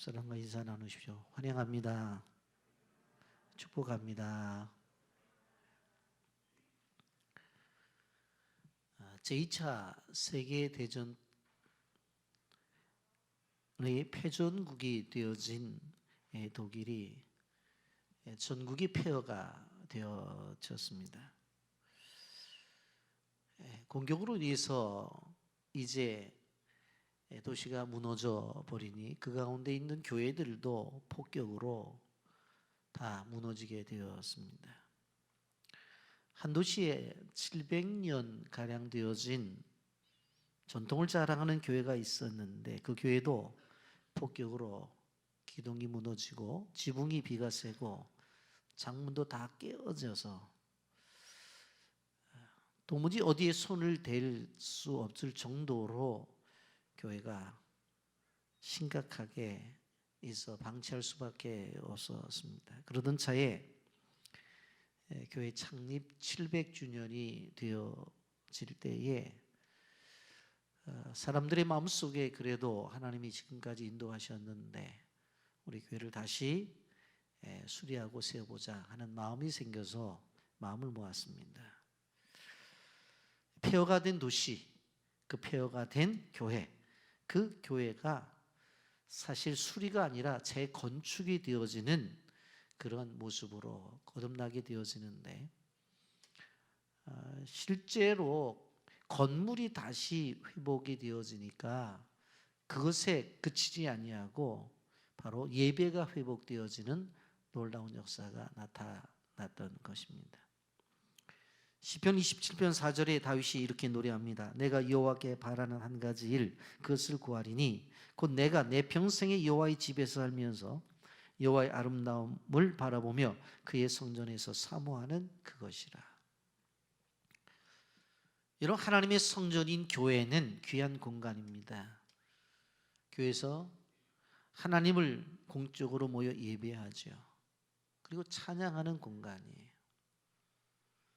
옆사람과 인사 나누십시오. 환영합니다. 축복합니다. 제2차 세계대전의 패전국이 되어진 독일이 전국이 폐허가 되어졌습니다. 공격으로 인해서 이제 도시가 무너져 버리니 그 가운데 있는 교회들도 폭격으로 다 무너지게 되었습니다. 한 도시에 700년 가량 되어진 전통을 자랑하는 교회가 있었는데 그 교회도 폭격으로 기둥이 무너지고 지붕이 비가 새고 창문도 다 깨어져서 도무지 어디에 손을 댈 수 없을 정도로 교회가 심각하게 있어 방치할 수밖에 없었습니다. 그러던 차에 교회 창립 700주년이 되어질 때에 사람들의 마음속에 그래도 하나님이 지금까지 인도하셨는데 우리 교회를 다시 수리하고 세워보자 하는 마음이 생겨서 마음을 모았습니다. 폐허가 된 도시, 그 폐허가 된 교회, 그 교회가 사실 수리가 아니라 재건축이 되어지는 그런 모습으로 거듭나게 되어지는데 실제로 건물이 다시 회복이 되어지니까 그것에 그치지 아니하고 바로 예배가 회복되어지는 놀라운 역사가 나타났던 것입니다. 시편 27편 4절에 다윗이 이렇게 노래합니다. 내가 여호와께 바라는 한 가지 일 그것을 구하리니 곧 내가 내 평생에 여호와의 집에서 살면서 여호와의 아름다움을 바라보며 그의 성전에서 사모하는 그것이라. 여러분, 하나님의 성전인 교회는 귀한 공간입니다. 교회에서 하나님을 공적으로 모여 예배하죠. 그리고 찬양하는 공간이에요.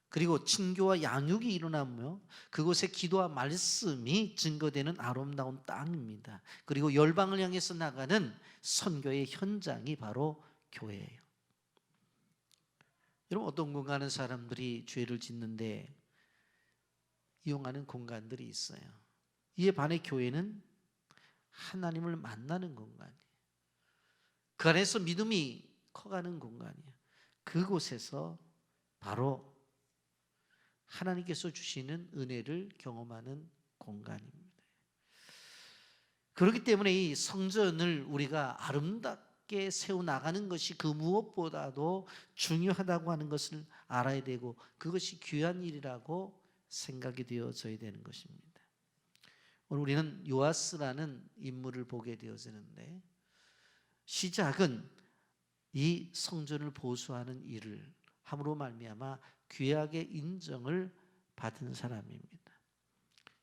그리고 친교와 양육이 일어나며 그곳에 기도와 말씀이 증거되는 아름다운 땅입니다. 그리고 열방을 향해서 나가는 선교의 현장이 바로 교회예요. 여러분, 어떤 공간은 사람들이 죄를 짓는데 이용하는 공간들이 있어요. 이에 반해 교회는 하나님을 만나는 공간이에요. 그 안에서 믿음이 커가는 공간이에요. 그곳에서 바로 하나님께서 주시는 은혜를 경험하는 공간입니다. 그렇기 때문에 이 성전을 우리가 아름답게 세워나가는 것이 그 무엇보다도 중요하다고 하는 것을 알아야 되고 그것이 귀한 일이라고 생각이 되어져야 되는 것입니다. 오늘 우리는 요아스라는 인물을 보게 되어지는데 시작은 이 성전을 보수하는 일을 함으로 말미암아 귀하게 인정을 받은 사람입니다.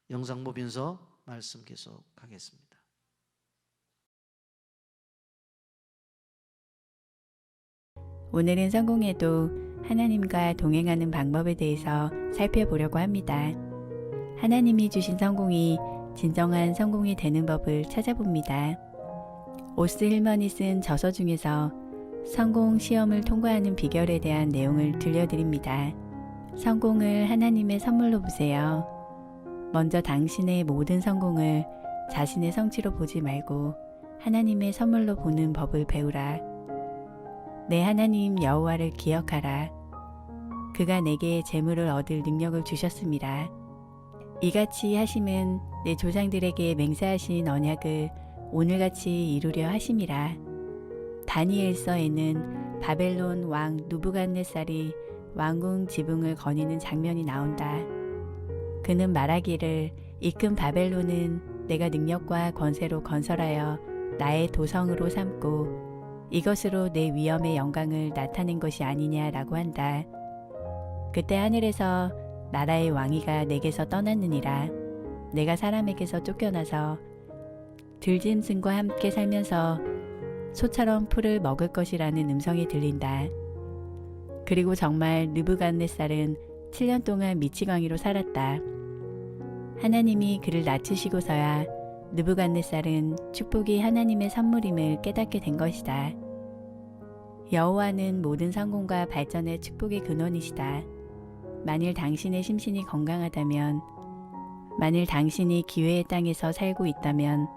영상 보면서 말씀 계속하겠습니다. 오늘은 성공에도 하나님과 동행하는 방법에 대해서 살펴보려고 합니다. 하나님이 주신 성공이 진정한 성공이 되는 법을 찾아봅니다. 오스 힐먼이 쓴 저서 중에서 성공 시험을 통과하는 비결에 대한 내용을 들려드립니다. 성공을 하나님의 선물로 보세요. 먼저 당신의 모든 성공을 자신의 성취로 보지 말고 하나님의 선물로 보는 법을 배우라. 내 하나님 여호와를 기억하라. 그가 내게 재물을 얻을 능력을 주셨습니다. 이같이 하심은 내 조상들에게 맹세하신 언약을 오늘같이 이루려 하심이라. 다니엘서에는 바벨론 왕 누부갓네살이 왕궁 지붕을 거니는 장면이 나온다. 그는 말하기를 이 큰 바벨론은 내가 능력과 권세로 건설하여 나의 도성으로 삼고 이것으로 내 위엄의 영광을 나타낸 것이 아니냐라고 한다. 그때 하늘에서 나라의 왕위가 내게서 떠났느니라. 내가 사람에게서 쫓겨나서 들짐승과 함께 살면서 소처럼 풀을 먹을 것이라는 음성이 들린다. 그리고 정말 느부갓네살은 7년 동안 미치광이로 살았다. 하나님이 그를 낮추시고서야 느부갓네살은 축복이 하나님의 선물임을 깨닫게 된 것이다. 여호와는 모든 성공과 발전의 축복의 근원이시다. 만일 당신의 심신이 건강하다면, 만일 당신이 기회의 땅에서 살고 있다면,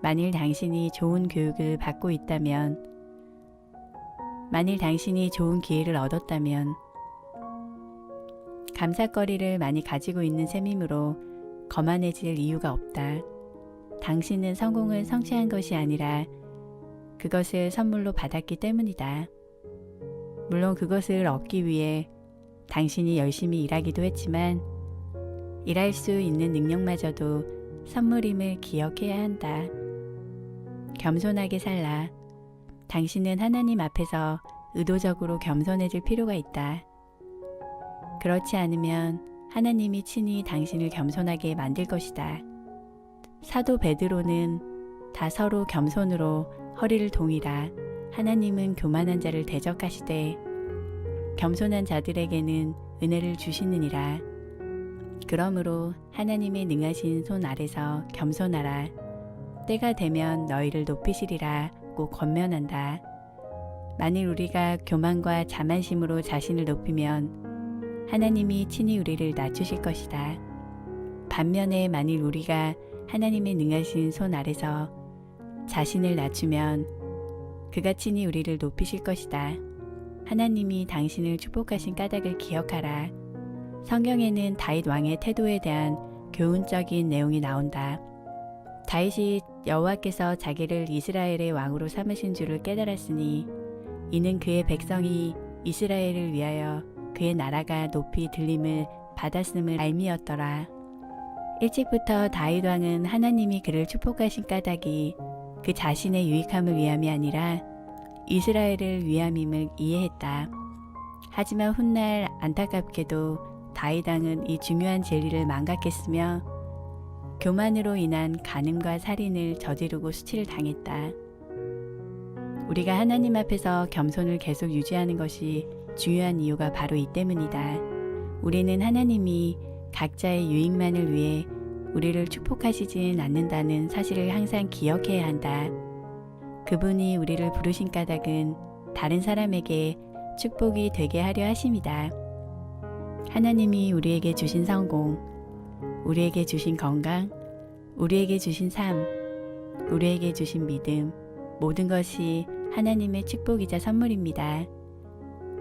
만일 당신이 좋은 교육을 받고 있다면, 만일 당신이 좋은 기회를 얻었다면, 감사거리를 많이 가지고 있는 셈이므로 거만해질 이유가 없다. 당신은 성공을 성취한 것이 아니라 그것을 선물로 받았기 때문이다. 물론 그것을 얻기 위해 당신이 열심히 일하기도 했지만 일할 수 있는 능력마저도 선물임을 기억해야 한다. 겸손하게 살라. 당신은 하나님 앞에서 의도적으로 겸손해질 필요가 있다. 그렇지 않으면 하나님이 친히 당신을 겸손하게 만들 것이다. 사도 베드로는 다 서로 겸손으로 허리를 동이라 하나님은 교만한 자를 대적하시되 겸손한 자들에게는 은혜를 주시느니라. 그러므로 하나님의 능하신 손 아래서 겸손하라. 때가 되면 너희를 높이시리라고 권면한다. 만일 우리가 교만과 자만심으로 자신을 높이면 하나님이 친히 우리를 낮추실 것이다. 반면에 만일 우리가 하나님의 능하신 손 아래서 자신을 낮추면 그가 친히 우리를 높이실 것이다. 하나님이 당신을 축복하신 까닭을 기억하라. 성경에는 다윗 왕의 태도에 대한 교훈적인 내용이 나온다. 다윗이 여호와께서 자기를 이스라엘의 왕으로 삼으신 줄을 깨달았으니 이는 그의 백성이 이스라엘을 위하여 그의 나라가 높이 들림을 받았음을 알미였더라. 일찍부터 다윗 왕은 하나님이 그를 축복하신 까닭이 그 자신의 유익함을 위함이 아니라 이스라엘을 위함임을 이해했다. 하지만 훗날 안타깝게도 다윗 왕은 이 중요한 진리를 망각했으며 교만으로 인한 간음과 살인을 저지르고 수치를 당했다. 우리가 하나님 앞에서 겸손을 계속 유지하는 것이 중요한 이유가 바로 이 때문이다. 우리는 하나님이 각자의 유익만을 위해 우리를 축복하시진 않는다는 사실을 항상 기억해야 한다. 그분이 우리를 부르신 까닭은 다른 사람에게 축복이 되게 하려 하심이다. 하나님이 우리에게 주신 성공, 우리에게 주신 건강, 우리에게 주신 삶, 우리에게 주신 믿음, 모든 것이 하나님의 축복이자 선물입니다.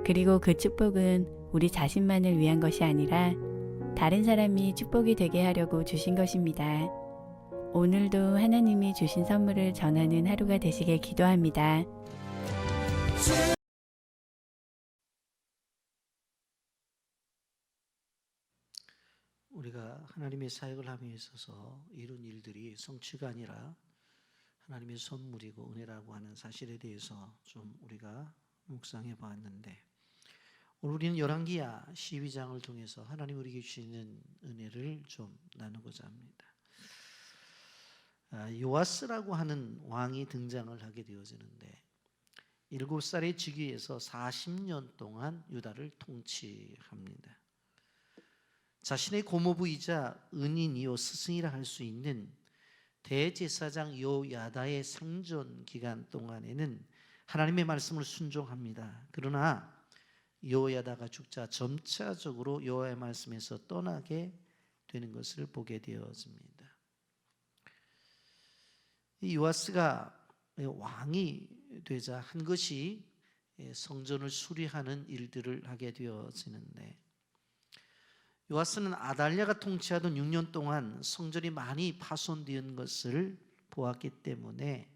그리고 그 축복은 우리 자신만을 위한 것이 아니라 다른 사람이 축복이 되게 하려고 주신 것입니다. 오늘도 하나님이 주신 선물을 전하는 하루가 되시길 기도합니다. 우리가 하나님의 사역을 함에 있어서 이룬 일들이 성취가 아니라 하나님의 선물이고 은혜라고 하는 사실에 대해서 좀 우리가 묵상해 보았는데, 오늘 우리는 열왕기야 12장을 통해서 하나님 우리에게 주시는 은혜를 좀 나누고자 합니다. 요아스라고 하는 왕이 등장을 하게 되어지는데 7살의 즉위에서 40년 동안 유다를 통치합니다. 자신의 고모부이자 은인이요 스승이라 할 수 있는 대제사장 요야다의 생존 기간 동안에는 하나님의 말씀을 순종합니다. 그러나 요야다가 죽자 점차적으로 여호와의 말씀에서 떠나게 되는 것을 보게 되어집니다. 이 요아스가 왕이 되자 한 것이 성전을 수리하는 일들을 하게 되어지는데, 요아스는 아달랴가 통치하던 6년 동안 성전이 많이 파손된 것을 보았기 때문에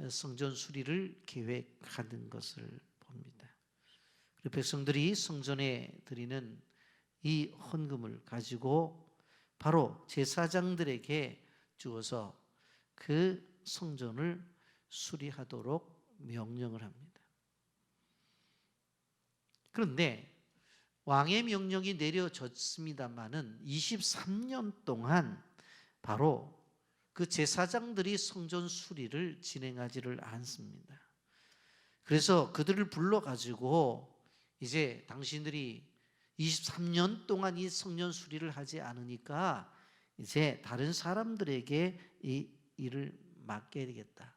성전 수리를 계획하는 것을 봅니다. 그리고 백성들이 성전에 드리는 이 헌금을 가지고 바로 제사장들에게 주어서 그 성전을 수리하도록 명령을 합니다. 그런데 왕의 명령이 내려졌습니다마는 23년 동안 바로 그 제사장들이 성전 수리를 진행하지를 않습니다. 그래서 그들을 불러가지고 이제 당신들이 23년 동안 이 성전 수리를 하지 않으니까 이제 다른 사람들에게 이 일을 맡겨야 되겠다.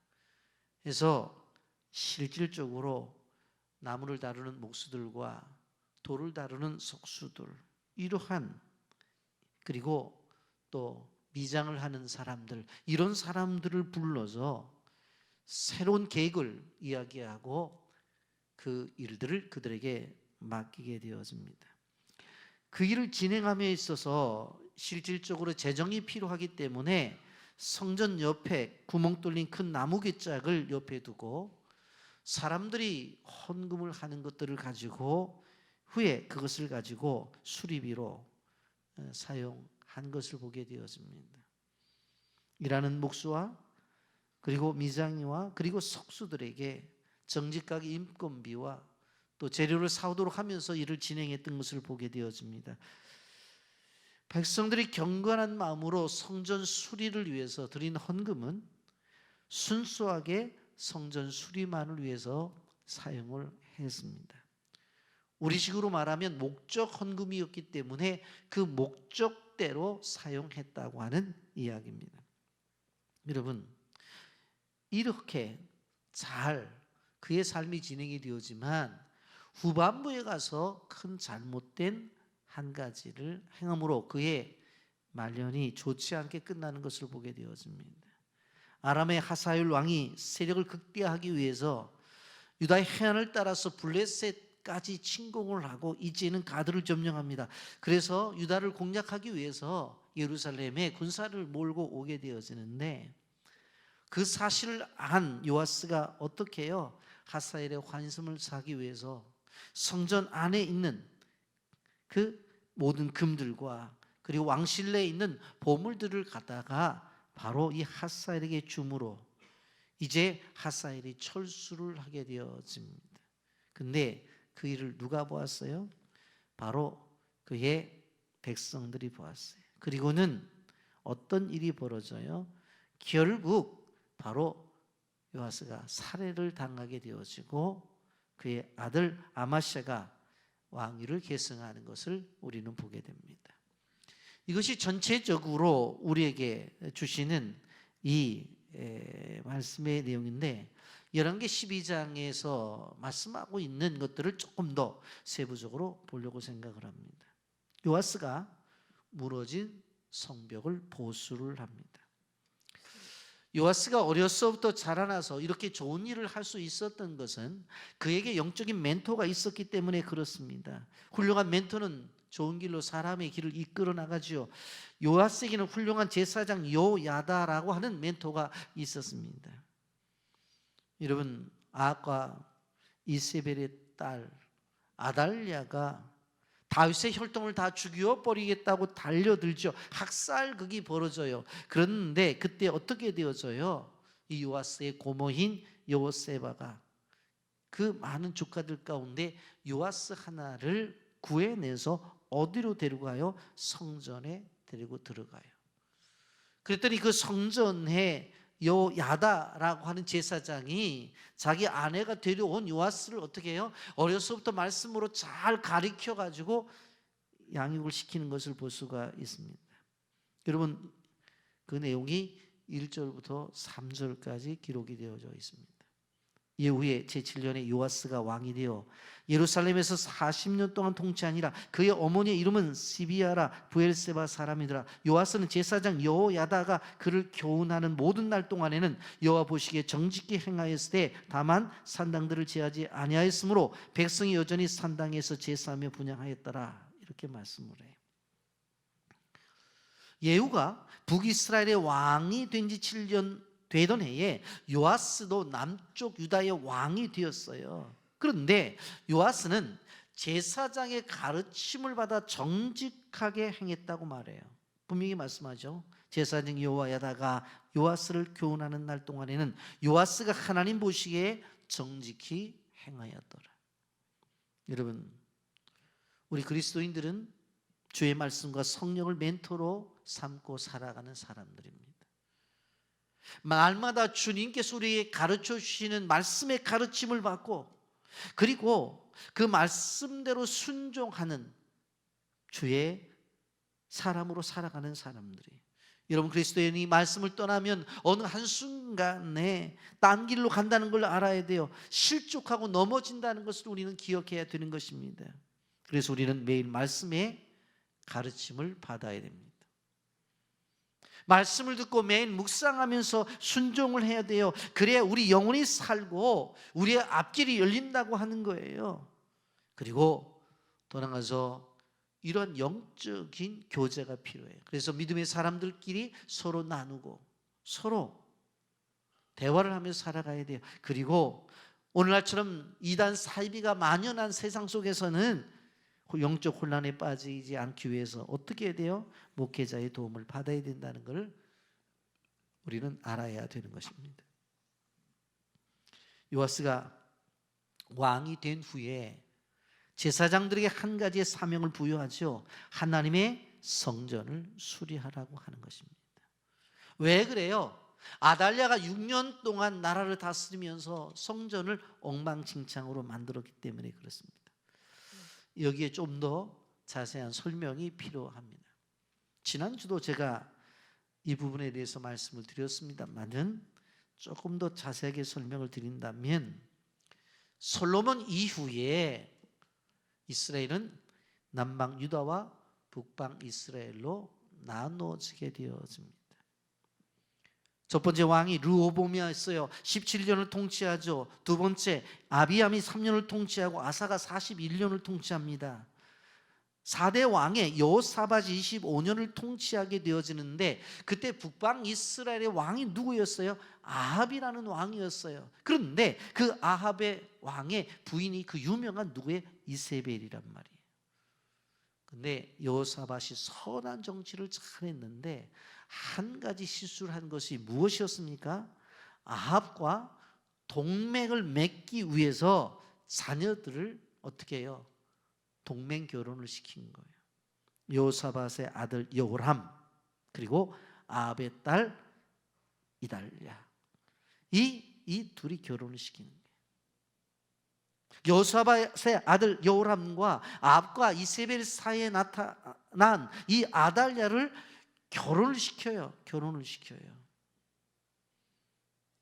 그래서 실질적으로 나무를 다루는 목수들과 돌을 다루는 석수들, 이러한, 그리고 또 미장을 하는 사람들, 이런 사람들을 불러서 새로운 계획을 이야기하고 그 일들을 그들에게 맡기게 되어집니다. 그 일을 진행함에 있어서 실질적으로 재정이 필요하기 때문에 성전 옆에 구멍 뚫린 큰 나무 깃짝을 옆에 두고 사람들이 헌금을 하는 것들을 가지고 후에 그것을 가지고 수리비로 사용한 것을 보게 되어집니다. 일하는 목수와 그리고 미장이와 그리고 석수들에게 정직하게 인건비와 또 재료를 사오도록 하면서 일을 진행했던 것을 보게 되어집니다. 백성들이 경건한 마음으로 성전 수리를 위해서 드린 헌금은 순수하게 성전 수리만을 위해서 사용을 했습니다. 우리식으로 말하면 목적 헌금이었기 때문에 그 목적대로 사용했다고 하는 이야기입니다. 여러분, 이렇게 잘 그의 삶이 진행이 되었지만 후반부에 가서 큰 잘못된 한 가지를 행함으로 그의 말년이 좋지 않게 끝나는 것을 보게 되어집니다. 아람의 하사율 왕이 세력을 극대화하기 위해서 유다의 해안을 따라서 블레셋까지 침공을 하고 이제는 가드를 점령합니다. 그래서 유다를 공략하기 위해서 예루살렘에 군사를 몰고 오게 되어지는데 그 사실을 안 요아스가 어떻게 해요? 하사엘의 환심을 사기 위해서 성전 안에 있는 그 모든 금들과 그리고 왕실내에 있는 보물들을 갖다가 바로 이 하사엘에게 주므로 이제 하사엘이 철수를 하게 되어집니다. 근데 그 일을 누가 보았어요? 바로 그의 백성들이 보았어요. 그리고는 어떤 일이 벌어져요? 결국 바로 요아스가 살해를 당하게 되어지고 그의 아들 아마샤가 왕위를 계승하는 것을 우리는 보게 됩니다. 이것이 전체적으로 우리에게 주시는 이 말씀의 내용인데 열왕기 12장에서 말씀하고 있는 것들을 조금 더 세부적으로 보려고 생각을 합니다. 요아스가 무너진 성벽을 보수를 합니다. 요아스가 어려서부터 자라나서 이렇게 좋은 일을 할 수 있었던 것은 그에게 영적인 멘토가 있었기 때문에 그렇습니다. 훌륭한 멘토는 좋은 길로 사람의 길을 이끌어 나가지요. 요아스에게는 훌륭한 제사장 요야다라고 하는 멘토가 있었습니다. 여러분, 아합과 이세벨의 딸 아달랴가 다윗의 혈통을 다 죽여버리겠다고 달려들죠. 학살극이 벌어져요. 그런데 그때 어떻게 되어져요? 이 요아스의 고모인 여호세바가 그 많은 조카들 가운데 요아스 하나를 구해내서 어디로 데려가요? 성전에 데리고 들어가요. 그랬더니 그 성전에 요야다라고 하는 제사장이 자기 아내가 데려온 요아스를 어떻게 해요? 어려서부터 말씀으로 잘 가르쳐가지고 양육을 시키는 것을 볼 수가 있습니다. 여러분, 그 내용이 1절부터 3절까지 기록이 되어져 있습니다. 이후에 제7년에 요아스가 왕이 되어 예루살렘에서 40년 동안 통치하니라. 그의 어머니의 이름은 시비아라 부엘세바 사람이더라. 요아스는 제사장 여호야다가 그를 교훈하는 모든 날 동안에는 여호와 보시기에 정직히 행하였을 때 다만 산당들을 제하지 아니하였으므로 백성이 여전히 산당에서 제사하며 분향하였더라. 이렇게 말씀을 해요. 예후가 북이스라엘의 왕이 된 지 7년 되던 해에 요아스도 남쪽 유다의 왕이 되었어요. 그런데 요아스는 제사장의 가르침을 받아 정직하게 행했다고 말해요. 분명히 말씀하죠. 제사장 여호야다가 요아스를 교훈하는 날 동안에는 요아스가 하나님 보시기에 정직히 행하였더라. 여러분, 우리 그리스도인들은 주의 말씀과 성령을 멘토로 삼고 살아가는 사람들입니다. 날마다 주님께서 우리에게 가르쳐 주시는 말씀의 가르침을 받고 그리고 그 말씀대로 순종하는 주의 사람으로 살아가는 사람들이 여러분, 그리스도인이 말씀을 떠나면 어느 한순간에 딴 길로 간다는 걸 알아야 돼요. 실족하고 넘어진다는 것을 우리는 기억해야 되는 것입니다. 그래서 우리는 매일 말씀의 가르침을 받아야 됩니다. 말씀을 듣고 매일 묵상하면서 순종을 해야 돼요. 그래야 우리 영혼이 살고 우리의 앞길이 열린다고 하는 거예요. 그리고 또 나가서 이런 영적인 교제가 필요해요. 그래서 믿음의 사람들끼리 서로 나누고 서로 대화를 하면서 살아가야 돼요. 그리고 오늘날처럼 이단 사이비가 만연한 세상 속에서는 영적 혼란에 빠지지 않기 위해서 어떻게 해야 돼요? 목회자의 도움을 받아야 된다는 것을 우리는 알아야 되는 것입니다. 요아스가 왕이 된 후에 제사장들에게 한 가지의 사명을 부여하죠. 하나님의 성전을 수리하라고 하는 것입니다. 왜 그래요? 아달랴가 6년 동안 나라를 다스리면서 성전을 엉망진창으로 만들었기 때문에 그렇습니다. 여기에 좀 더 자세한 설명이 필요합니다. 지난주도 제가 이 부분에 대해서 말씀을 드렸습니다만은 조금 더 자세하게 설명을 드린다면, 솔로몬 이후에 이스라엘은 남방 유다와 북방 이스라엘로 나눠지게 되어집니다. 첫 번째 왕이 르호보암이었어요. 17년을 통치하죠. 두 번째 아비암이 3년을 통치하고 아사가 41년을 통치합니다. 4대 왕의 여호사밧이 25년을 통치하게 되어지는데, 그때 북방 이스라엘의 왕이 누구였어요? 아합이라는 왕이었어요. 그런데 그 아합의 왕의 부인이 그 유명한 누구의 이세벨이란 말이에요. 근데 여호사밧이 선한 정치를 잘했는데 한 가지 실수를 한 것이 무엇이었습니까? 아합과 동맹을 맺기 위해서 자녀들을 어떻게 해요? 동맹 결혼을 시킨 거예요. 여호사밧의 아들 여호람, 그리고 아합의 딸 이달랴, 이 둘이 결혼을 시키는 거예요. 여호사밧의 아들 여호람과 아합과 이세벨 사이에 나타난 이 아달랴를 결혼을 시켜요.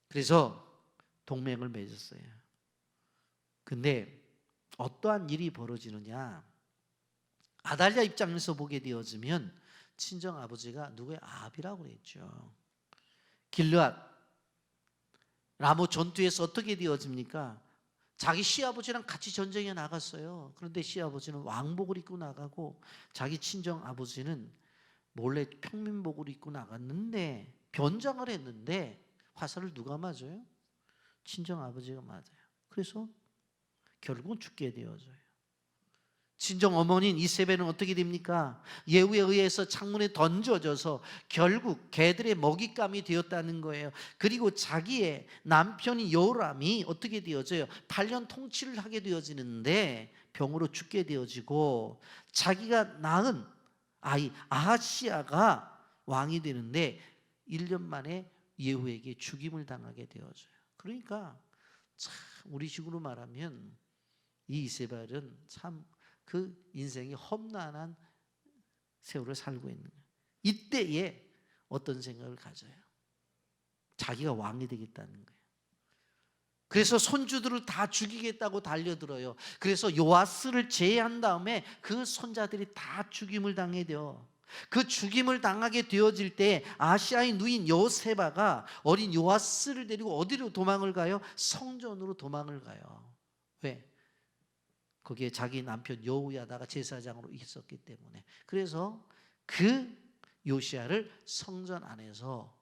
그래서 동맹을 맺었어요. 근데 어떠한 일이 벌어지느냐? 아달랴 입장에서 보게 되어지면 친정 아버지가 누구의? 아합이라고 그랬죠. 길르앗 라모 전투에서 어떻게 되어집니까? 자기 시아버지랑 같이 전쟁에 나갔어요. 그런데 시아버지는 왕복을 입고 나가고 자기 친정 아버지는 몰래 평민복을 입고 나갔는데, 변장을 했는데 화살을 누가 맞아요? 친정 아버지가 맞아요. 그래서 결국은 죽게 되어져요. 친정 어머니인 이세벨은 어떻게 됩니까? 예후에 의해서 창문에 던져져서 결국 개들의 먹잇감이 되었다는 거예요. 그리고 자기의 남편인 여호람이 어떻게 되어져요? 8년 통치를 하게 되어지는데 병으로 죽게 되어지고, 자기가 낳은 아이 아하시아가 왕이 되는데 1년 만에 예후에게 죽임을 당하게 되어져요. 그러니까 참 우리식으로 말하면 이 이세벨은 참 그 인생이 험난한 세월을 살고 있는 거예요. 이때에 어떤 생각을 가져요? 자기가 왕이 되겠다는 거예요. 그래서 손주들을 다 죽이겠다고 달려들어요. 그래서 요아스를 제외한 다음에 그 손자들이 다 죽임을 당하게 돼요. 그 죽임을 당하게 되어질 때 아시아의 누인 여호세바가 어린 요아스를 데리고 어디로 도망을 가요? 성전으로 도망을 가요. 왜? 거기에 자기 남편 여호야다가 제사장으로 있었기 때문에. 그래서 그 요시야를 성전 안에서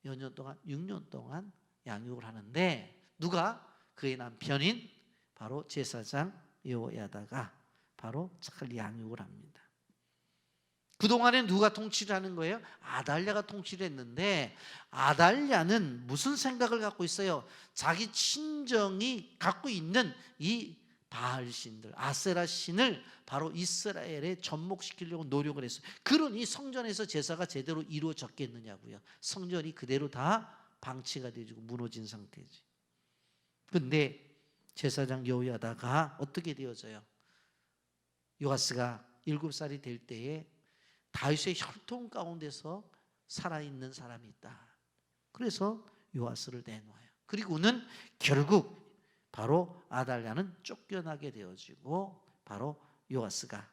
몇 년 동안, 6년 동안 양육을 하는데, 누가? 그의 남편인 바로 제사장 여호야다가 바로 잘 양육을 합니다. 그동안에 누가 통치를 하는 거예요? 아달랴가 통치를 했는데, 아달랴는 무슨 생각을 갖고 있어요? 자기 친정이 갖고 있는 이 바알 신들, 아세라 신을 바로 이스라엘에 접목시키려고 노력을 했어요. 그러니 성전에서 제사가 제대로 이루어졌겠느냐고요. 성전이 그대로 다 방치가 되고 무너진 상태지. 그런데 제사장 여호야다가 어떻게 되어져요? 요아스가 7살이 될 때에 다윗의 혈통 가운데서 살아있는 사람이 있다. 그래서 요아스를 내놓아요. 그리고는 결국 바로 아달랴는 쫓겨나게 되어지고 바로 요아스가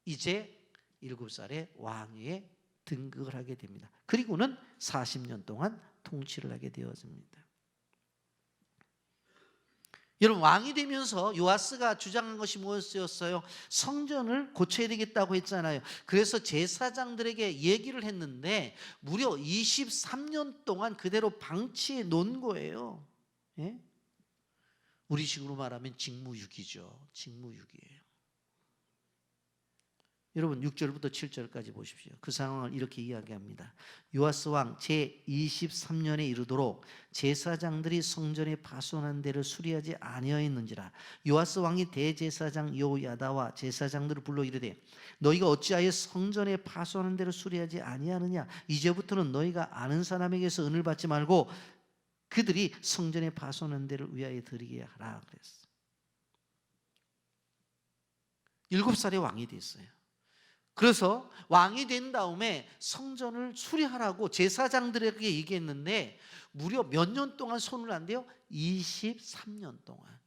이제 7살에 왕위에 등극을 하게 됩니다. 그리고는 40년 동안 통치를 하게 되어집니다. 여러분, 왕이 되면서 요아스가 주장한 것이 무엇이었어요? 성전을 고쳐야 되겠다고 했잖아요. 그래서 제사장들에게 얘기를 했는데 무려 23년 동안 그대로 방치해 놓은 거예요. 예? 우리식으로 말하면 직무유기죠. 직무유기예요. 여러분 6절부터 7절까지 보십시오. 그 상황을 이렇게 이야기합니다. 요아스 왕 제23년에 이르도록 제사장들이 성전에 파손한 데를 수리하지 아니하였는지라. 요아스 왕이 대제사장 요야다와 제사장들을 불러 이르되 너희가 어찌하여 성전에 파손한 데를 수리하지 아니하느냐. 이제부터는 너희가 아는 사람에게서 은을 받지 말고 그들이 성전에 파손한 데를 위하여 드리게 하라 그랬어요. 7살에 왕이 됐어요. 그래서 왕이 된 다음에 성전을 수리하라고 제사장들에게 얘기했는데 무려 몇 년 동안 손을 안 대요? 23년 동안.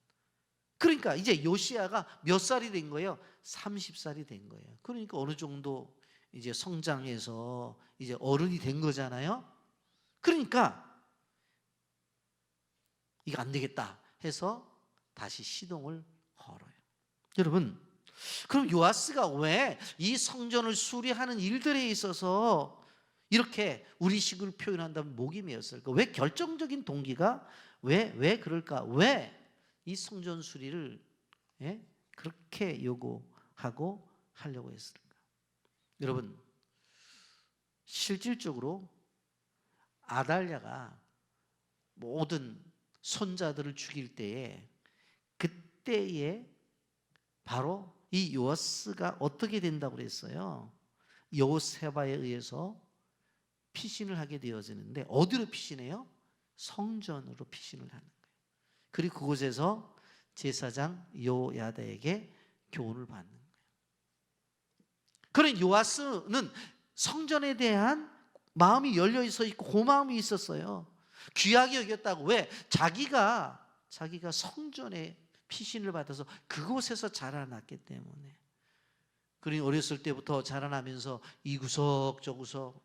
그러니까 이제 요시야가 몇 살이 된 거예요? 30살이 된 거예요. 그러니까 어느 정도 이제 성장해서 이제 어른이 된 거잖아요. 그러니까 이거 안 되겠다 해서 다시 시동을 걸어요. 여러분, 그럼 요아스가 왜 이 성전을 수리하는 일들에 있어서 이렇게 우리식을 표현한다면 목이 메었을까? 왜 결정적인 동기가 왜 그럴까? 왜 이 성전 수리를 그렇게 요구하고 하려고 했을까? 여러분, 실질적으로 아달랴가 모든 손자들을 죽일 때에 그때에 바로 이 요아스가 어떻게 된다고 그랬어요? 여호세바에 의해서 피신을 하게 되어지는데 어디로 피신해요? 성전으로 피신을 하는 거예요. 그리고 그곳에서 제사장 요야다에게 교훈을 받는 거예요. 그런 요아스는 성전에 대한 마음이 열려 있어 있고 고마움이 있었어요. 귀하게 여겼다고. 왜? 자기가 성전에 피신을 받아서 그곳에서 자라났기 때문에. 그러니 어렸을 때부터 자라나면서 이 구석 저 구석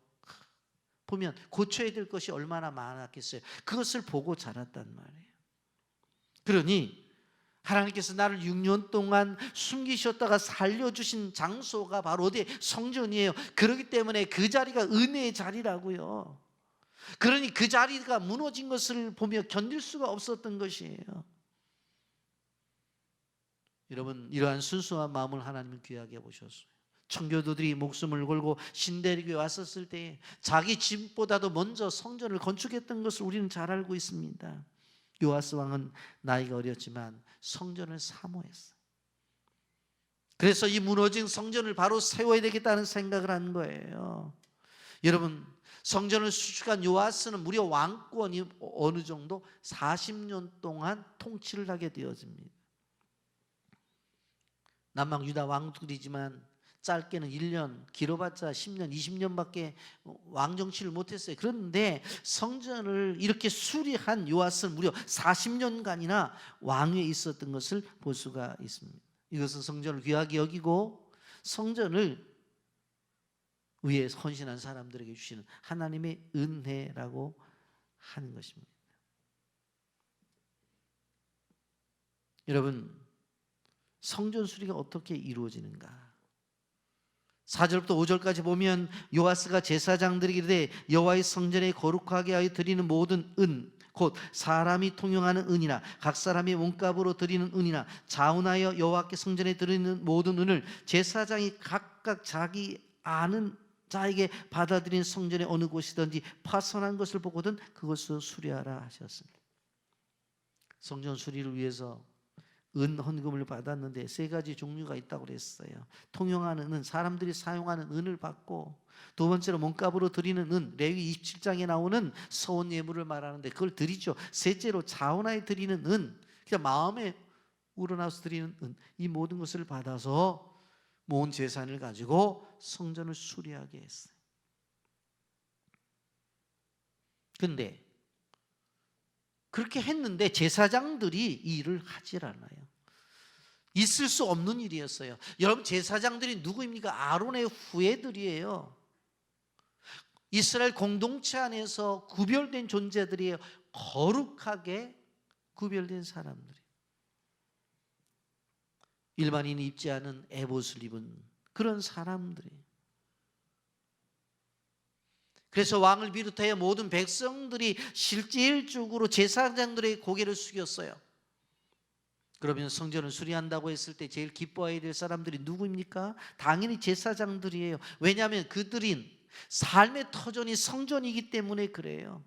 보면 고쳐야 될 것이 얼마나 많았겠어요. 그것을 보고 자랐단 말이에요. 그러니 하나님께서 나를 6년 동안 숨기셨다가 살려주신 장소가 바로 어디? 성전이에요. 그렇기 때문에 그 자리가 은혜의 자리라고요. 그러니 그 자리가 무너진 것을 보며 견딜 수가 없었던 것이에요. 여러분, 이러한 순수한 마음을 하나님은 귀하게 보셨어요. 청교도들이 목숨을 걸고 신대륙에 왔었을 때 자기 집보다도 먼저 성전을 건축했던 것을 우리는 잘 알고 있습니다. 요아스 왕은 나이가 어렸지만 성전을 사모했어요. 그래서 이 무너진 성전을 바로 세워야 되겠다는 생각을 한 거예요. 여러분, 성전을 수축한 요아스는 무려 왕권이 어느 정도 40년 동안 통치를 하게 되어집니다. 남방 유다 왕들이지만 짧게는 1년, 길어봤자 10년, 20년밖에 왕정치를 못했어요. 그런데 성전을 이렇게 수리한 요아스는 무려 40년간이나 왕위에 있었던 것을 볼 수가 있습니다. 이것은 성전을 귀하게 여기고 성전을 위해 헌신한 사람들에게 주시는 하나님의 은혜라고 하는 것입니다. 여러분, 성전 수리가 어떻게 이루어지는가? 4절부터 5절까지 보면 요아스가 제사장들에게 이르되 여호와의 성전에 거룩하게 하여 드리는 모든 은 곧 사람이 통용하는 은이나 각 사람의 몸값으로 드리는 은이나 자운하여 여호와께 성전에 드리는 모든 은을 제사장이 각각 자기 아는 자에게 받아들인 성전의 어느 곳이든지 파손한 것을 보거든 그것을 수리하라 하셨습니다. 성전 수리를 위해서 은 헌금을 받았는데 3가지 종류가 있다고 그랬어요. 통용하는 은, 사람들이 사용하는 은을 받고, 두 번째로 몸값으로 드리는 은, 레위 27장에 나오는 서원 예물을 말하는데 그걸 드리죠. 셋째로 자원하에 드리는 은, 그냥 마음에 우러나서 드리는 은, 이 모든 것을 받아서 모은 재산을 가지고 성전을 수리하게 했어요. 근데 그렇게 했는데 제사장들이 이 일을 하질 않아요. 있을 수 없는 일이었어요. 여러분, 제사장들이 누구입니까? 아론의 후예들이에요. 이스라엘 공동체 안에서 구별된 존재들이에요. 거룩하게 구별된 사람들이. 일반인이 입지 않은 에봇을 입은 그런 사람들이. 그래서 왕을 비롯하여 모든 백성들이 실질적으로 제사장들의 고개를 숙였어요. 그러면 성전을 수리한다고 했을 때 제일 기뻐해야 될 사람들이 누구입니까? 당연히 제사장들이에요. 왜냐하면 그들인 삶의 터전이 성전이기 때문에 그래요.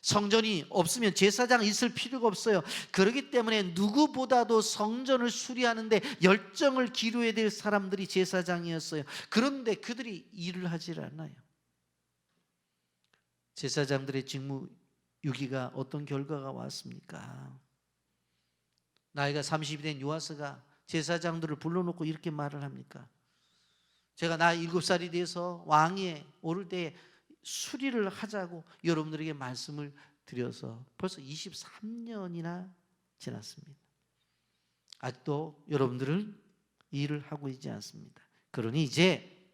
성전이 없으면 제사장 있을 필요가 없어요. 그렇기 때문에 누구보다도 성전을 수리하는데 열정을 기울여야 될 사람들이 제사장이었어요. 그런데 그들이 일을 하질 않아요. 제사장들의 직무 유기가 어떤 결과가 왔습니까? 나이가 30이 된 요아스가 제사장들을 불러놓고 이렇게 말을 합니까? 제가 나이 7살이 돼서 왕위에 오를 때 수리를 하자고 여러분들에게 말씀을 드려서 벌써 23년이나 지났습니다. 아직도 여러분들은 일을 하고 있지 않습니다. 그러니 이제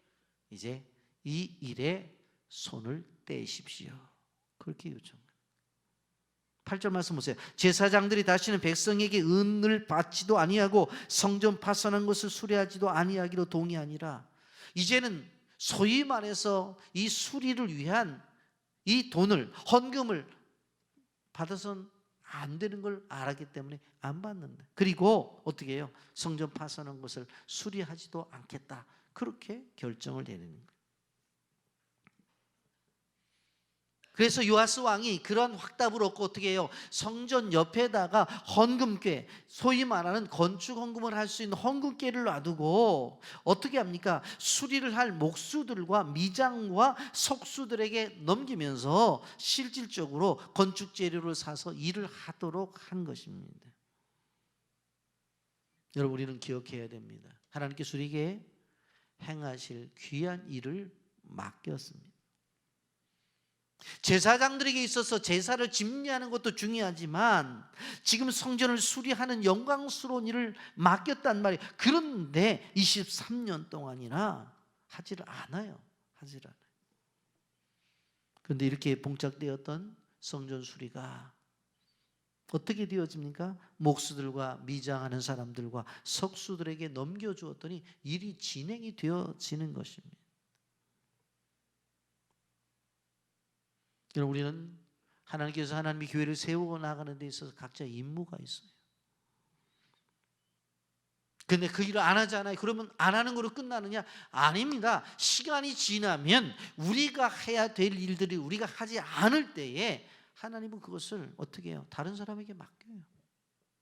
이 일에 손을 떼십시오. 그렇게 요청합니다. 8절 말씀 보세요. 제사장들이 다시는 백성에게 은을 받지도 아니하고 성전 파손한 것을 수리하지도 아니하기로 동의하니라. 이제는 소위 말해서 이 수리를 위한 이 돈을, 헌금을 받아서는 안 되는 걸 알았기 때문에 안 받는다. 그리고 어떻게 해요? 성전 파손한 것을 수리하지도 않겠다. 그렇게 결정을 내리는 거예요. 그래서 요아스 왕이 그런 확답을 얻고 어떻게 해요? 성전 옆에다가 헌금궤, 소위 말하는 건축 헌금을 할 수 있는 헌금궤를 놔두고 어떻게 합니까? 수리를 할 목수들과 미장과 석수들에게 넘기면서 실질적으로 건축 재료를 사서 일을 하도록 한 것입니다. 여러분, 우리는 기억해야 됩니다. 하나님께서 우리에게 행하실 귀한 일을 맡겼습니다. 제사장들에게 있어서 제사를 집례하는 것도 중요하지만 지금 성전을 수리하는 영광스러운 일을 맡겼단 말이에요. 그런데 23년 동안이나 하지를 않아요. 그런데 이렇게 봉착되었던 성전 수리가 어떻게 되어집니까? 목수들과 미장하는 사람들과 석수들에게 넘겨주었더니 일이 진행이 되어지는 것입니다. 여러분, 우리는 하나님께서 하나님의 교회를 세우고 나가는 데 있어서 각자 임무가 있어요. 근데 그 일을 안 하잖아요. 그러면 안 하는 거로 끝나느냐? 아닙니다. 시간이 지나면 우리가 해야 될 일들이 우리가 하지 않을 때에 하나님은 그것을 어떻게 해요? 다른 사람에게 맡겨요.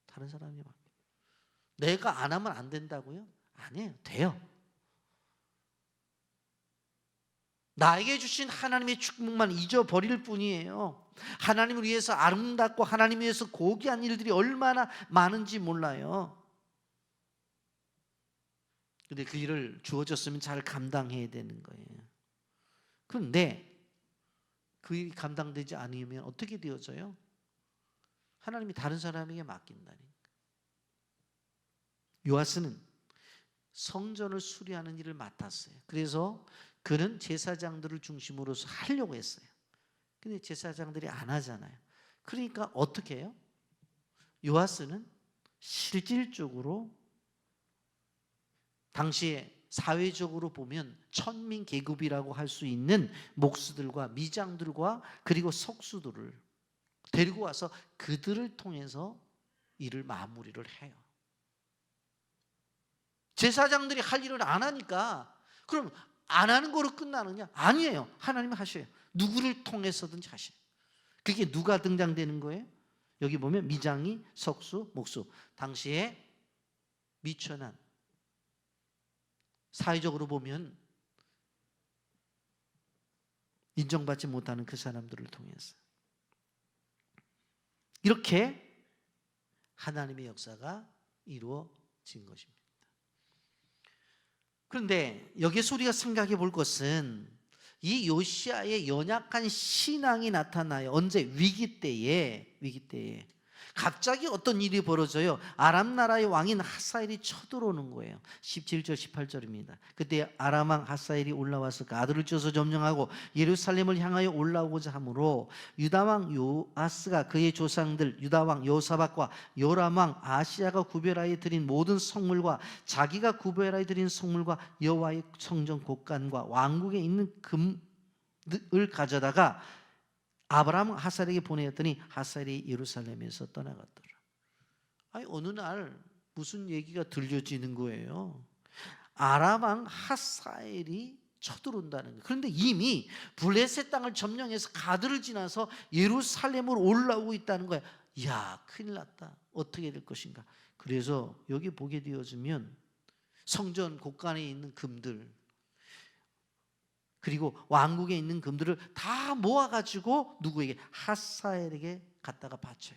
다른 사람에게 맡겨요. 내가 안 하면 안 된다고요? 아니에요. 돼요. 나에게 주신 하나님의 축복만 잊어버릴 뿐이에요. 하나님을 위해서 아름답고 하나님을 위해서 고귀한 일들이 얼마나 많은지 몰라요. 근데 그 일을 주어졌으면 잘 감당해야 되는 거예요. 그런데 그 일이 감당되지 않으면 어떻게 되어져요? 하나님이 다른 사람에게 맡긴다니까. 요아스는 성전을 수리하는 일을 맡았어요. 그래서 그는 제사장들을 중심으로서 하려고 했어요. 근데 제사장들이 안 하잖아요. 그러니까 어떻게 해요? 요아스는 실질적으로 당시에 사회적으로 보면 천민 계급이라고 할 수 있는 목수들과 미장들과 그리고 석수들을 데리고 와서 그들을 통해서 일을 마무리를 해요. 제사장들이 할 일을 안 하니까 그럼 안 하는 거로 끝나느냐? 아니에요. 하나님이 하셔요. 누구를 통해서든지 하셔요. 그게 누가 등장되는 거예요? 여기 보면 미장이, 석수, 목수. 당시에 미천한, 사회적으로 보면 인정받지 못하는 그 사람들을 통해서 이렇게 하나님의 역사가 이루어진 것입니다. 그런데 여기에서 우리가 생각해 볼 것은 이 요시야의 연약한 신앙이 나타나요. 언제? 위기 때에. 갑자기 어떤 일이 벌어져요. 아람 나라의 왕인 하사엘이 쳐들어오는 거예요. 17절 18절입니다. 그때 아람 왕 하사엘이 올라와서 가드를 쳐서 점령하고 예루살렘을 향하여 올라오고자 하므로 유다 왕 요아스가 그의 조상들 유다 왕 요사박과 요람 왕 아시야가 구별하여 드린 모든 성물과 자기가 구별하여 드린 성물과 여호와의 성전 곳간과 왕국에 있는 금을 가져다가 아브라함 하사엘에게 보내었더니 하사엘이 예루살렘에서 떠나갔더라. 아니 어느 날 무슨 얘기가 들려지는 거예요. 아람 왕 하사엘이 쳐들어온다는 거예요. 그런데 이미 블레셋 땅을 점령해서 가드를 지나서 예루살렘으로 올라오고 있다는 거야. 이야, 큰일 났다. 어떻게 될 것인가. 그래서 여기 보게 되어지면 성전 곳간에 있는 금들 그리고 왕국에 있는 금들을 다 모아가지고 누구에게? 하사엘에게 갖다가 바쳐요.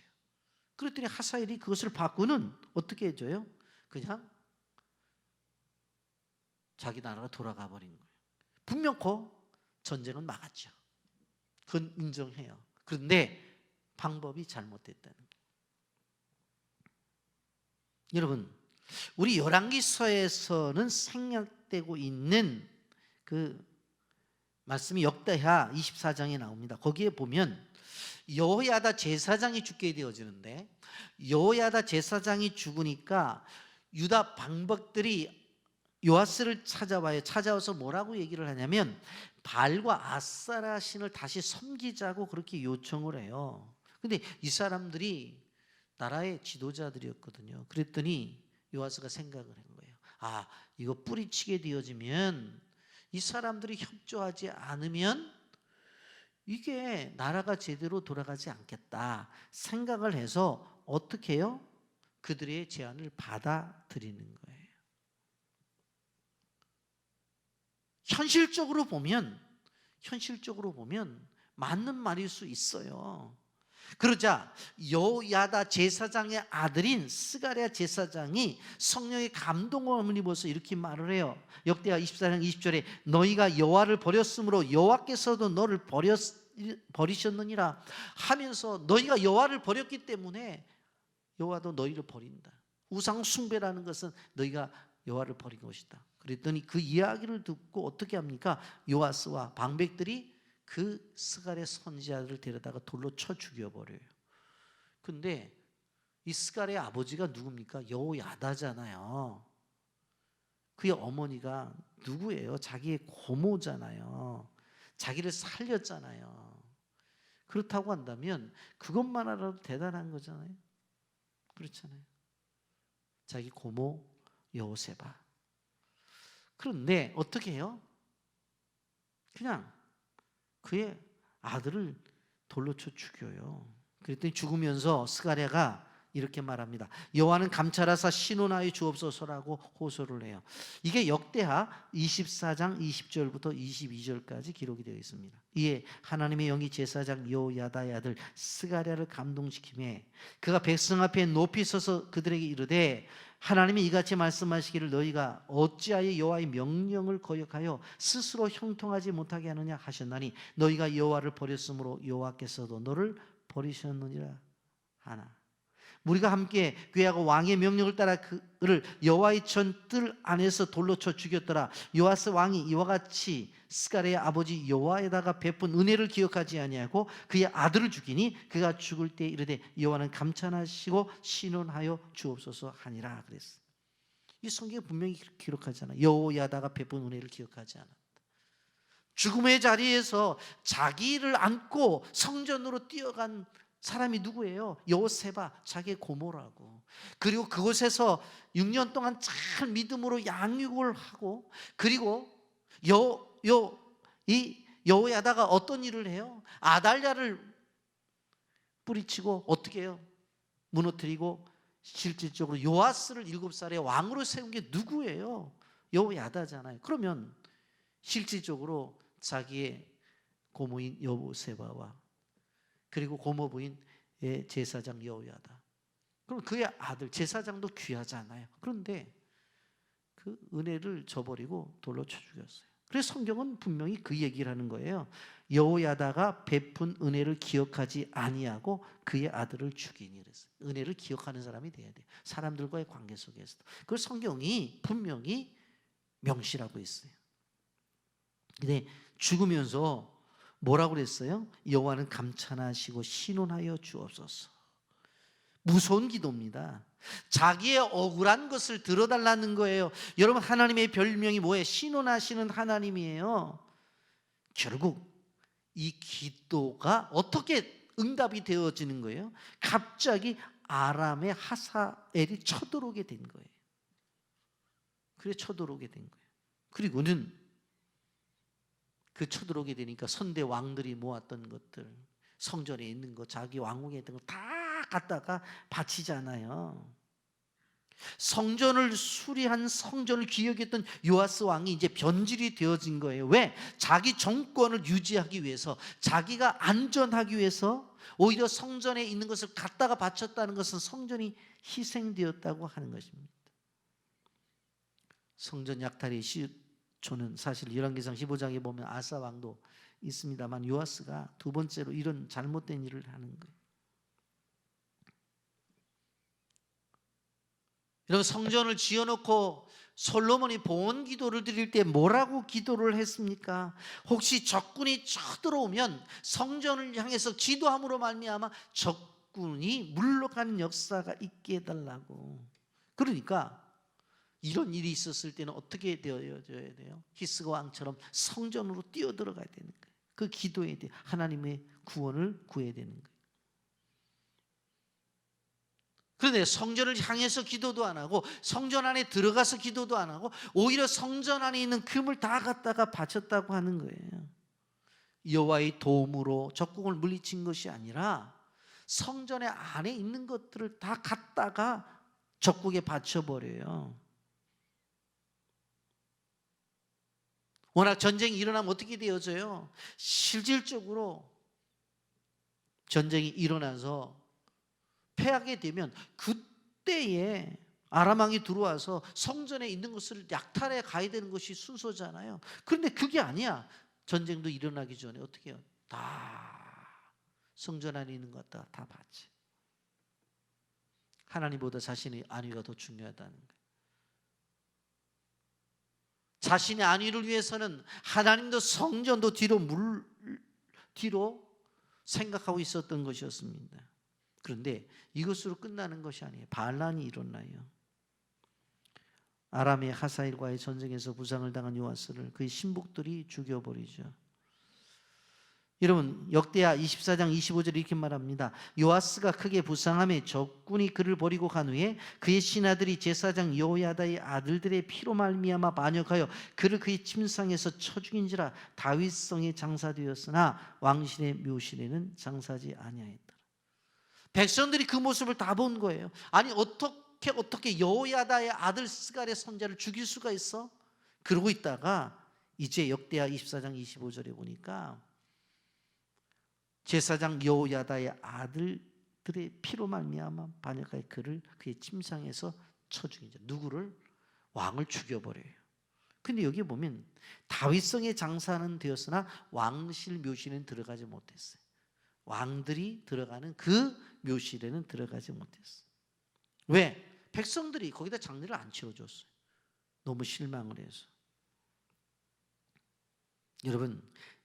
그랬더니 하사엘이 그것을 받고는 어떻게 해줘요? 그냥 자기 나라가 돌아가 버린 거예요. 분명코 전쟁은 막았죠. 그건 인정해요. 그런데 방법이 잘못됐다는 거예요. 여러분, 우리 열왕기서에서는 생략되고 있는 그 말씀이 역대하 24장에 나옵니다. 거기에 보면 여호야다 제사장이 죽게 되어지는데 여호야다 제사장이 죽으니까 유다 방백들이 요아스를 찾아와요. 찾아와서 뭐라고 얘기를 하냐면 바알과 아세라 신을 다시 섬기자고 그렇게 요청을 해요. 근데 이 사람들이 나라의 지도자들이었거든요. 그랬더니 요아스가 생각을 한 거예요. 아, 이거 뿌리치게 되어지면 이 사람들이 협조하지 않으면 이게 나라가 제대로 돌아가지 않겠다 생각을 해서 어떻게 해요? 그들의 제안을 받아들이는 거예요. 현실적으로 보면 맞는 말일 수 있어요. 그러자 여호야다 제사장의 아들인 스가랴 제사장이 성령의 감동을 입어서 이렇게 말을 해요. 역대하 24장 20절에 너희가 여호와를 버렸으므로 여호와께서도 너를 버리셨느니라 하면서 너희가 여호와를 버렸기 때문에 여호와도 너희를 버린다. 우상 숭배라는 것은 너희가 여호와를 버린 것이다. 그랬더니 그 이야기를 듣고 어떻게 합니까? 요아스와 방백들이 그 스가랴 선지자를 데려다가 돌로 쳐 죽여버려요. 근데 이 스가랴의 아버지가 누굽니까? 여호야다잖아요. 그의 어머니가 누구예요? 자기의 고모잖아요. 자기를 살렸잖아요. 그렇다고 한다면 그것만 알아도 대단한 거잖아요. 그렇잖아요. 자기 고모 여호세바. 그런데 어떻게 해요? 그냥 그의 아들을 돌로 쳐 죽여요. 그랬더니 죽으면서 스가랴가 이렇게 말합니다. 여호와는 감찰하사 신원하여 주옵소서라고 호소를 해요. 이게 역대하 24장 20절부터 22절까지 기록이 되어 있습니다. 이에 하나님의 영이 제사장 여호야다의 아들 스가랴를 감동시키매 그가 백성 앞에 높이 서서 그들에게 이르되 하나님이 이같이 말씀하시기를 너희가 어찌하여 여호와의 명령을 거역하여 스스로 형통하지 못하게 하느냐 하셨나니 너희가 여호와를 버렸으므로 여호와께서도 너를 버리셨느니라 하나. 우리가 함께 괴하고 왕의 명령을 따라 그를 여호와의 전뜰 안에서 돌로 쳐 죽였더라. 요아스 왕이 이와 같이 스가랴의 아버지 여호와에다가 베푼 은혜를 기억하지 아니하고 그의 아들을 죽이니 그가 죽을 때 이르되 여호와는 감찰하시고 신원하여 주옵소서 하니라 그랬어. 이 성경에 분명히 기록하잖아. 여호야다가 베푼 은혜를 기억하지 않았다. 죽음의 자리에서 자기를 안고 성전으로 뛰어간 사람이 누구예요? 여호세바, 자기의 고모라고. 그리고 그곳에서 6년 동안 잘 믿음으로 양육을 하고 그리고 이 여호야다가 어떤 일을 해요? 아달랴를 뿌리치고 어떻게 해요? 무너뜨리고 실질적으로 요아스를 7살에 왕으로 세운 게 누구예요? 여호야다잖아요. 그러면 실질적으로 자기의 고모인 여호세바와 그리고 고모부인 제사장 여호야다. 그럼 그의 아들 제사장도 귀하잖아요. 그런데 그 은혜를 저버리고 돌로 쳐 죽였어요. 그래서 성경은 분명히 그 얘기를 하는 거예요. 여호야다가 베푼 은혜를 기억하지 아니하고 그의 아들을 죽이니 그랬어요. 은혜를 기억하는 사람이 돼야 돼요. 사람들과의 관계 속에서도. 그걸 성경이 분명히 명시하고 있어요. 근데 죽으면서 뭐라고 그랬어요? 여호와는 감찰하시고 신원하여 주옵소서. 무서운 기도입니다. 자기의 억울한 것을 들어달라는 거예요. 여러분, 하나님의 별명이 뭐예요? 신원하시는 하나님이에요. 결국 이 기도가 어떻게 응답이 되어지는 거예요? 갑자기 아람의 하사엘이 쳐들어오게 된 거예요. 그래 쳐들어오게 된 거예요. 그리고는 그 쳐들어오게 되니까 선대 왕들이 모았던 것들, 성전에 있는 거, 자기 왕궁에 있던 거 다 갖다가 바치잖아요. 성전을 수리한, 성전을 기억했던 요아스 왕이 이제 변질이 되어진 거예요. 왜? 자기 정권을 유지하기 위해서, 자기가 안전하기 위해서 오히려 성전에 있는 것을 갖다가 바쳤다는 것은 성전이 희생되었다고 하는 것입니다. 성전 약탈의 시초는 사실 열왕기상 15장에 보면 아사 왕도 있습니다만 요아스가 두 번째로 이런 잘못된 일을 하는 거예요. 여러분, 성전을 지어놓고 솔로몬이 봉헌 기도를 드릴 때 뭐라고 기도를 했습니까? 혹시 적군이 쳐들어오면 성전을 향해서 기도함으로 말미암아 적군이 물러가는 역사가 있게 해달라고. 그러니까 이런 일이 있었을 때는 어떻게 되어져야 돼요? 히스기야 왕처럼 성전으로 뛰어들어가야 되는 거예요. 그 기도에 대해 하나님의 구원을 구해야 되는 거예요. 그런데 성전을 향해서 기도도 안 하고 성전 안에 들어가서 기도도 안 하고 오히려 성전 안에 있는 금을 다 갖다가 바쳤다고 하는 거예요. 여호와의 도움으로 적국을 물리친 것이 아니라 성전의 안에 있는 것들을 다 갖다가 적국에 바쳐버려요. 워낙 전쟁이 일어나면 어떻게 되어져요? 실질적으로 전쟁이 일어나서 패하게 되면 그때에 아람 왕이 들어와서 성전에 있는 것을 약탈해 가야 되는 것이 순서잖아요. 그런데 그게 아니야. 전쟁도 일어나기 전에 어떻게 해요? 다 성전 안에 있는 것 다 받지. 하나님보다 자신의 안위가 더 중요하다는 거예요. 자신의 안위를 위해서는 하나님도 성전도 뒤로 생각하고 있었던 것이었습니다. 그런데 이것으로 끝나는 것이 아니에요. 반란이 일어나요. 아람의 하사엘과의 전쟁에서 부상을 당한 요아스를 그의 신복들이 죽여버리죠. 여러분, 역대하 24장 25절에 이렇게 말합니다. 요아스가 크게 부상함에 적군이 그를 버리고 간 후에 그의 신하들이 제사장 여호야다의 아들들의 피로 말미암아 반역하여 그를 그의 침상에서 쳐 죽인지라. 다윗성에 장사되었으나 왕실의 묘실에는 장사하지 아니하였다. 백성들이 그 모습을 다 본 거예요. 아니 어떻게 여호야다의 아들 스갈의 손자를 죽일 수가 있어? 그러고 있다가 이제 역대하 24장 25절에 보니까 제사장 여호야다의 아들들의 피로 말미암아 반역하여 그를 그의 침상에서 쳐 죽이죠. 누구를? 왕을 죽여버려요. 근데 여기 보면 다윗성에 장사는 되었으나 왕실 묘실에는 들어가지 못했어요. 왕들이 들어가는 그 묘실에는 들어가지 못했어요. 왜? 백성들이 거기다 장례를 안 치러줬어요. 너무 실망을 해서. 여러분,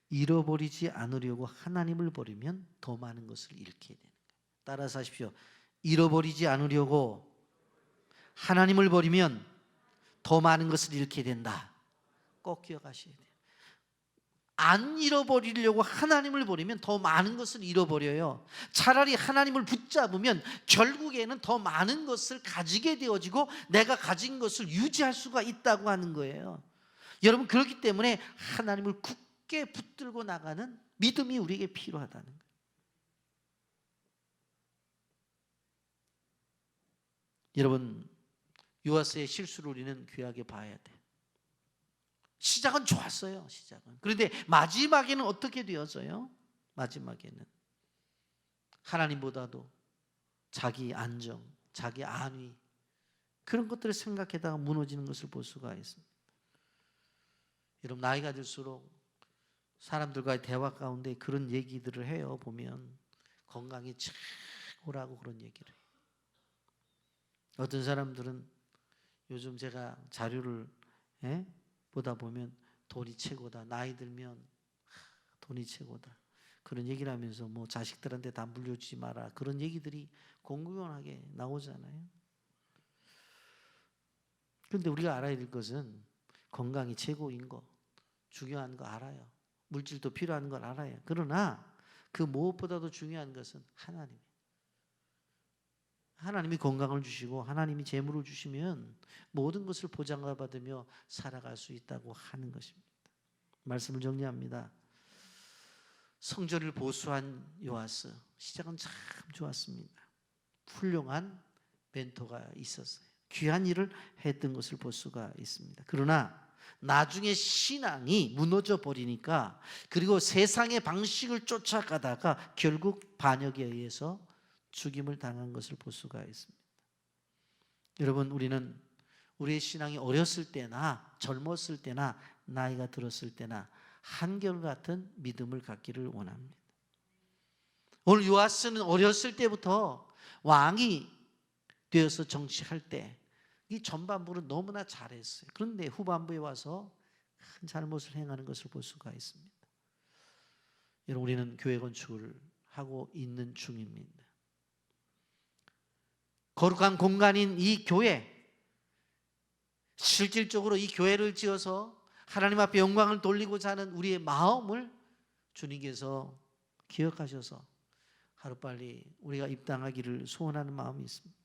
잃어버리지 않으려고 하나님을 버리면 더 많은 것을 잃게 되는 거예요. 따라서 하십시오. 잃어버리지 않으려고 하나님을 버리면 더 많은 것을 잃게 된다. 꼭 기억하셔야 돼요. 안 잃어버리려고 하나님을 버리면 더 많은 것을 잃어버려요. 차라리 하나님을 붙잡으면 결국에는 더 많은 것을 가지게 되어지고 내가 가진 것을 유지할 수가 있다고 하는 거예요. 여러분, 그렇기 때문에 하나님을 굳게 붙들고 나가는 믿음이 우리에게 필요하다는 거예요. 여러분, 요아스의 실수를 우리는 귀하게 봐야 돼요. 시작은 좋았어요. 시작은. 그런데 마지막에는 어떻게 되어져요? 마지막에는 하나님보다도 자기 안정, 자기 안위, 그런 것들을 생각하다가 무너지는 것을 볼 수가 있습니다. 여러분 나이가 들수록 사람들과의 대화 가운데 그런 얘기들을 해요. 보면 건강이 최고라고 그런 얘기를 해요. 어떤 사람들은 요즘 제가 자료를 보다 보면 돈이 최고다. 나이 들면 돈이 최고다. 그런 얘기를 하면서 뭐 자식들한테 다 물려주지 마라. 그런 얘기들이 공공연하게 나오잖아요. 그런데 우리가 알아야 될 것은 건강이 최고인 거, 중요한 거 알아요. 물질도 필요한 걸 알아요. 그러나 그 무엇보다도 중요한 것은 하나님이에요. 하나님이 건강을 주시고 하나님이 재물을 주시면 모든 것을 보장받으며 살아갈 수 있다고 하는 것입니다. 말씀을 정리합니다. 성전을 보수한 요아스, 시작은 참 좋았습니다. 훌륭한 멘토가 있었어요. 귀한 일을 했던 것을 볼 수가 있습니다. 그러나 나중에 신앙이 무너져 버리니까, 그리고 세상의 방식을 쫓아가다가 결국 반역에 의해서 죽임을 당한 것을 볼 수가 있습니다. 여러분, 우리는 우리의 신앙이 어렸을 때나 젊었을 때나 나이가 들었을 때나 한결같은 믿음을 갖기를 원합니다. 오늘 요아스는 어렸을 때부터 왕이 되어서 정치할 때 이 전반부는 너무나 잘했어요. 그런데 후반부에 와서 큰 잘못을 행하는 것을 볼 수가 있습니다. 여러분, 우리는 교회 건축을 하고 있는 중입니다. 거룩한 공간인 이 교회, 실질적으로 이 교회를 지어서 하나님 앞에 영광을 돌리고자 하는 우리의 마음을 주님께서 기억하셔서 하루빨리 우리가 입당하기를 소원하는 마음이 있습니다.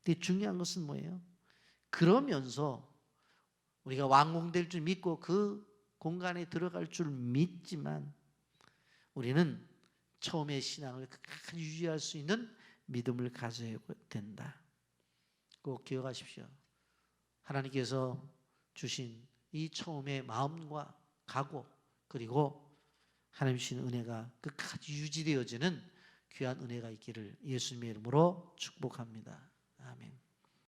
근데 중요한 것은 뭐예요? 그러면서 우리가 완공될 줄 믿고 그 공간에 들어갈 줄 믿지만 우리는 처음의 신앙을 끝까지 유지할 수 있는 믿음을 가져야 된다. 꼭 기억하십시오. 하나님께서 주신 이 처음의 마음과 각오, 그리고 하나님 주신 은혜가 끝까지 유지되어지는 귀한 은혜가 있기를 예수님의 이름으로 축복합니다. 아멘.